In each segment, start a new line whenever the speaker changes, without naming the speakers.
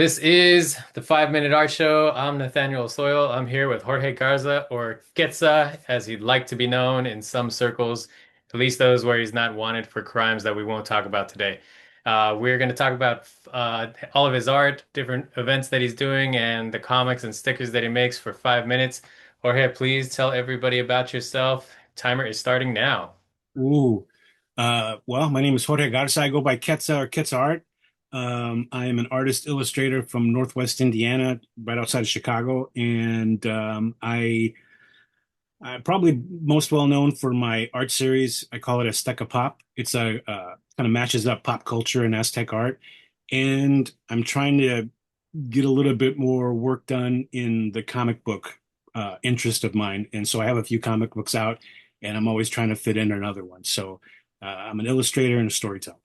This is the 5 Minute Art Show. I'm Nathaniel. I'm here with Jorge Garza, or Qetza, as he'd like to be known in some circles, at least those where he's not wanted for crimes that we won't talk about today. We're going to talk about all of his art, different events that he's doing, and the comics and stickers that he makes for 5 minutes. Jorge, please tell everybody about yourself. Timer is starting now.
Ooh. Well, my name is Jorge Garza. I go by Qetza or Qetza Art. I am an artist illustrator from Northwest Indiana, right outside of Chicago, and I'm probably most well known for my art series. I call it Azteca Pop. It's a kind of matches up pop culture and Aztec art, and I'm trying to get a little bit more work done in the comic book interest of mine. And so I have a few comic books out, and I'm always trying to fit in another one. So I'm an illustrator and a storyteller.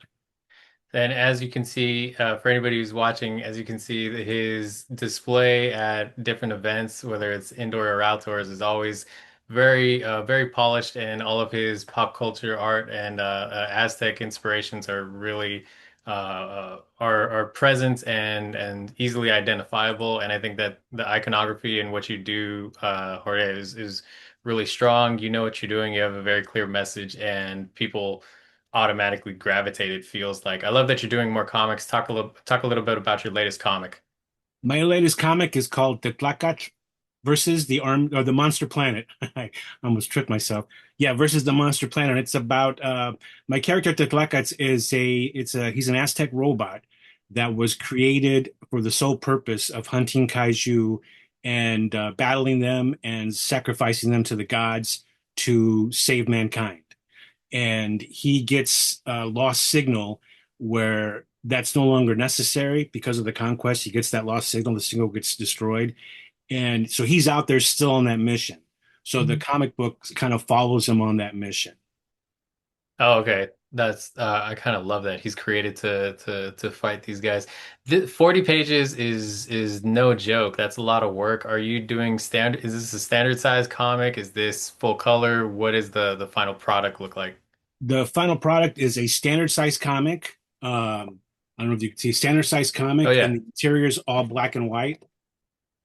And as you can see, for anybody who's watching, as you can see, his display at different events, whether it's indoor or outdoors, is always very polished, and all of his pop culture art and Aztec inspirations are really are present and easily identifiable. And I think that the iconography and what you do, Jorge, is really strong. You know what you're doing. You have a very clear message, and people automatically gravitate, it feels like. I love that you're doing more comics. Talk a little bit about your latest comic.
My latest comic is called Tlachtlacht versus the Arm or the Monster Planet. I almost tripped myself. Yeah, versus the Monster Planet. It's about my character Tlachtlacht is he's an Aztec robot that was created for the sole purpose of hunting kaiju and battling them and sacrificing them to the gods to save mankind. And he gets a lost signal where that's no longer necessary because of the conquest. He gets that lost signal, the signal gets destroyed. And so he's out there still on that mission. So the comic book kind of follows him on that mission.
Oh, okay. That's I kind of love that. He's created to fight these guys. 40 pages is no joke. That's a lot of work. Are you doing standard? Is this a standard size comic? Is this full color? What does the final product look like?
The final product is a standard size comic. I don't know if you can see standard size
Oh
comic, and
yeah.
the interior is all black and white.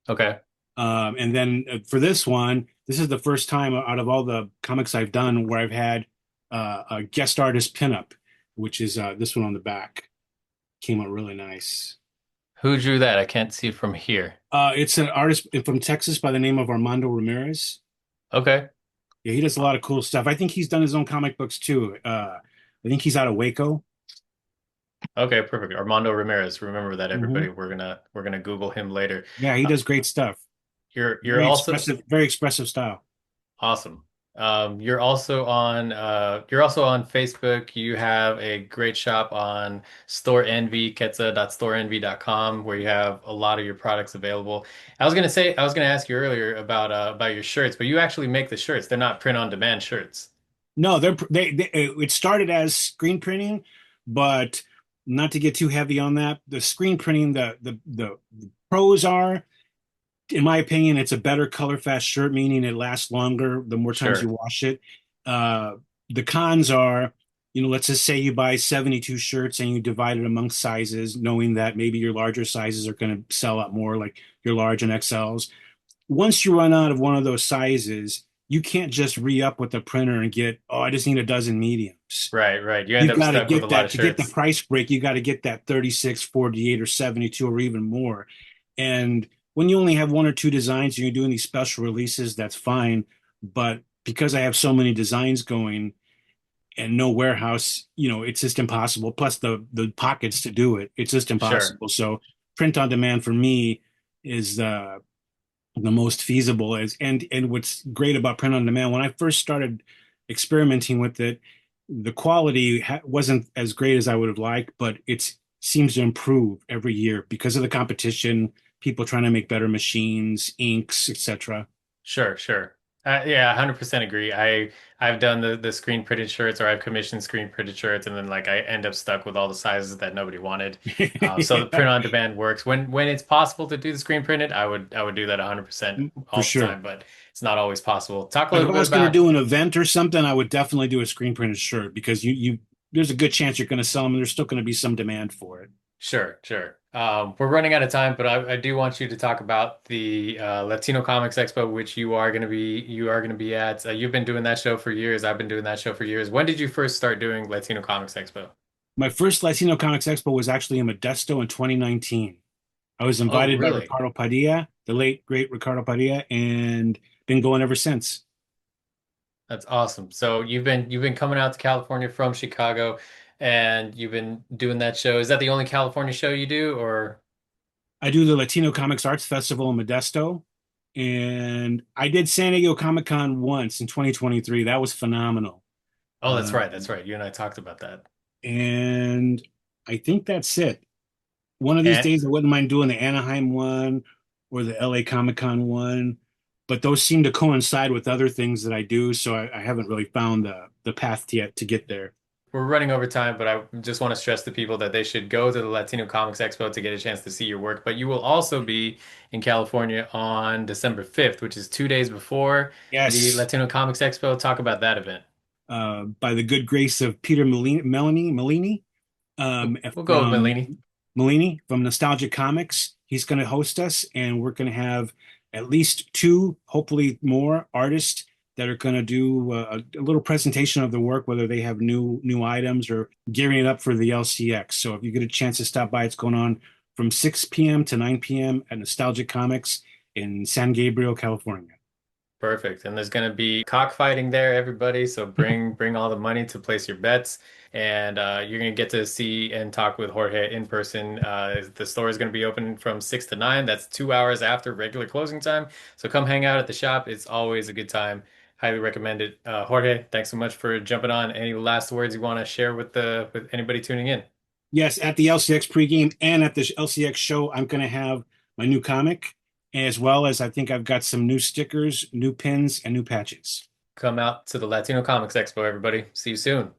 Okay.
And then for this one, this is the first time out of all the comics I've done where I've had a guest artist pinup, which is this one on the back. Came out really nice.
Who drew that? I can't see it from here.
It's an artist from Texas by the name of Armando Ramirez.
Okay.
Yeah, he does a lot of cool stuff. I think he's done his own comic books too. I think he's out of Waco.
Okay, perfect. Armando Ramirez. Remember that,
Hmm.
everybody. We're gonna Google him later.
Yeah, he
Uh,
does great stuff.
you're also
Very expressive style.
awesome. You're also on Facebook. You have a great shop on Store Envy, Qetza.storeenvy.com, where you have a lot of your products available. I was gonna ask you earlier about your shirts, but you actually make the shirts. They're not print on demand shirts.
No, they it started as screen printing, but not to get too heavy on that. The screen printing, the pros are, in my opinion, it's a better color fast shirt, meaning it lasts longer the more times you
Sure.
wash it. Uh, the cons are, let's just say you buy 72 shirts and you divide it amongst sizes, knowing that maybe your larger sizes are going to sell out more, like your large and XLs. Once you run out of one of those sizes, you can't just re-up with the printer and get, oh, I just need a dozen mediums.
Right, right. You end
You've
up
got to
stuck with a
get
lot of
that to get the
shirts.
price break. You got to get that 36, 48, or 72, or even more. And when you only have one or two designs and you're doing these special releases, that's fine. But because I have so many designs going and no warehouse, it's just impossible. Plus the pockets to do it, it's just
Sure.
impossible. So print on demand for me is the most feasible. And what's great about print on demand, when I first started experimenting with it, the quality wasn't as great as I would have liked, but it seems to improve every year because of the competition, people trying to make better machines, inks, etc.
Sure, sure. Yeah, 100% agree. I've done the screen printed shirts, or I've commissioned screen printed shirts, and then like I end up stuck with all the sizes that nobody wanted. So the print on demand works. When it's possible to do the screen printed, I would do that 100%
For
all the
sure.
time, but it's not always possible. Talk a
Like if
little
I
bit
was going to
about
do an event or something, I would definitely do a screen printed shirt because you there's a good chance you're going to sell them and there's still going to be some demand for it.
sure, sure. We're running out of time, but I do want you to talk about the Latino Comics Expo, which you are going to be at. You've been doing that show for years. I've been doing that show for years. When did you first start doing Latino Comics Expo?
My first Latino Comics Expo was actually in Modesto in 2019. I was
Oh,
invited by
really?
Ricardo Padilla, the late great Ricardo Padilla, and been going ever since.
That's awesome. So you've been coming out to California from Chicago, and you've been doing that show. Is that the only California show you do, or?
I do the Latino Comics Arts Festival in Modesto, and I did San Diego Comic Con once in 2023. That was phenomenal.
Oh, that's right. That's
Um,
right. You and I talked about that.
and I think that's it. One of these
And
days, I wouldn't mind doing the Anaheim one or the LA Comic Con one, but those seem to coincide with other things that I do, so I haven't really found the path yet to get there.
we're running over time, but I just want to stress to people that they should go to the Latino Comics Expo to get a chance to see your work. But you will also be in California on December 5th, which is 2 days before the
Yes,
Latino Comics Expo. Talk about that event.
by the good grace of Peter Melanie,
We'll, we'll go with
from
Melini.
Nostalgic Comics. He's going to host us, and we're going to have at least two, hopefully more, artists that are going to do a little presentation of the work, whether they have new items or gearing it up for the LCX. So if you get a chance to stop by, it's going on from 6 p.m. to 9 p.m. at Nostalgic Comics in San Gabriel, California.
Perfect. And there's going to be cockfighting there, everybody. So bring all the money to place your bets, and you're going to get to see and talk with Jorge in person. The store is going to be open from 6 to 9. That's 2 hours after regular closing time. So come hang out at the shop. It's always a good time. Highly recommend it. Jorge, thanks so much for jumping on. Any last words you want to share with anybody tuning in?
Yes, at the LCX pregame and at the LCX show, I'm going to have my new comic, as well as I think I've got some new stickers, new pins, and new patches.
Come out to the Latino Comics Expo, everybody. See you soon.